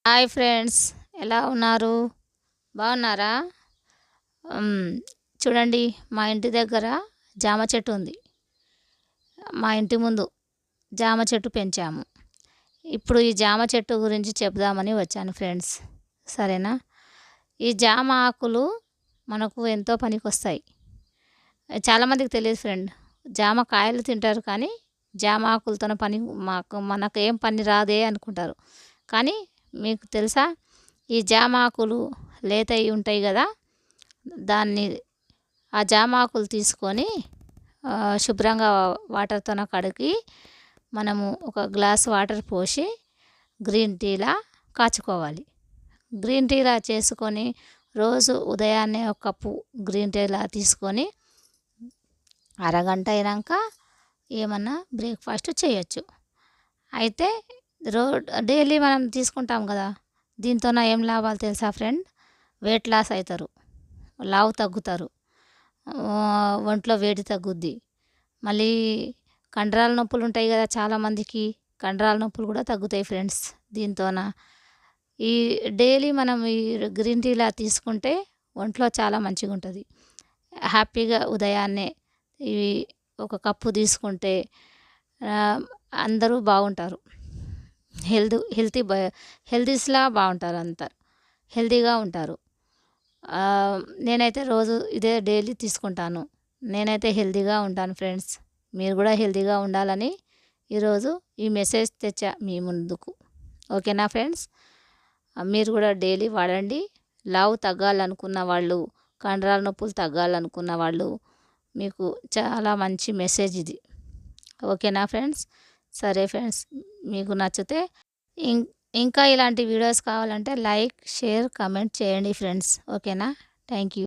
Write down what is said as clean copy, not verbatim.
Hi friends, ఎలా ఉన్నారు? బాగున్నారా? హ్మ్. చూడండి, మా ఇంటి దగ్గర జామ చెట్టు ఉంది. మా ఇంటి ముందు జామ చెట్టు పెంచాము. ఇప్పుడు ఈ జామ చెట్టు గురించి చెప్దామని వచ్చాను ఫ్రెండ్స్. సరేనా? ఈ జామ ఆకులు మనకు ఎంతో పనికొస్తాయి. చాలామందికి తెలియదు ఫ్రెండ్. జామ కాయలు తింటారు కానీ జామ ఆకులతోన పని మనకు ఏం పని రాదే అనుకుంటారు. కానీ మీకు తెలుసా? ఈ జామ ఆకులు లేతయి ఉంటాయి కదా, దాన్ని ఆ జామ ఆకులు తీసుకొని శుభ్రంగా వాటర్తోన కడిగి మనము ఒక గ్లాస్ వాటర్ పోసి గ్రీన్ టీలా కాచుకోవాలి. గ్రీన్ టీలా చేసుకొని రోజు ఉదయాన్నే ఒక కప్పు గ్రీన్ టీలా తీసుకొని అరగంట అయినాక ఏమన్నా బ్రేక్ఫాస్ట్ చేయొచ్చు. అయితే డైలీ మనం తీసుకుంటాం కదా, దీంతోన ఏం లాభాలు తెలుసా ఫ్రెండ్? వెయిట్ లాస్ అవుతారు, లావు తగ్గుతారు, ఒంట్లో వేడి తగ్గుద్ది. మళ్ళీ కండరాల నొప్పులు ఉంటాయి కదా చాలామందికి, కండరాల నొప్పులు కూడా తగ్గుతాయి ఫ్రెండ్స్ దీంతోన. ఈ డైలీ మనం ఈ గ్రీన్ టీలా తీసుకుంటే ఒంట్లో చాలా మంచిగా ఉంటుంది. హ్యాపీగా ఉదయాన్నే ఇవి ఒక కప్పు తీసుకుంటే అందరూ బాగుంటారు. హెల్తీస్లా బాగుంటారు, అంతా హెల్తీగా ఉంటారు. నేనైతే రోజు ఇదే డైలీ తీసుకుంటాను. నేనైతే హెల్తీగా ఉంటాను ఫ్రెండ్స్. మీరు కూడా హెల్తీగా ఉండాలని ఈరోజు ఈ మెసేజ్ తెచ్చా మీ ముందుకు. ఓకేనా ఫ్రెండ్స్? మీరు కూడా డైలీ వాడండి. లావు తగ్గాలనుకున్న వాళ్ళు, కండరాల నొప్పులు తగ్గాలనుకున్న వాళ్ళు, మీకు చాలా మంచి మెసేజ్ ఇది. ఓకేనా ఫ్రెండ్స్? సరే ఫ్రెండ్స్, మీకు నచ్చితే ఇంకా ఇలాంటి వీడియోస్ కావాలంటే లైక్, షేర్, కమెంట్ చేయండి ఫ్రెండ్స్. ఓకేనా? Thank you.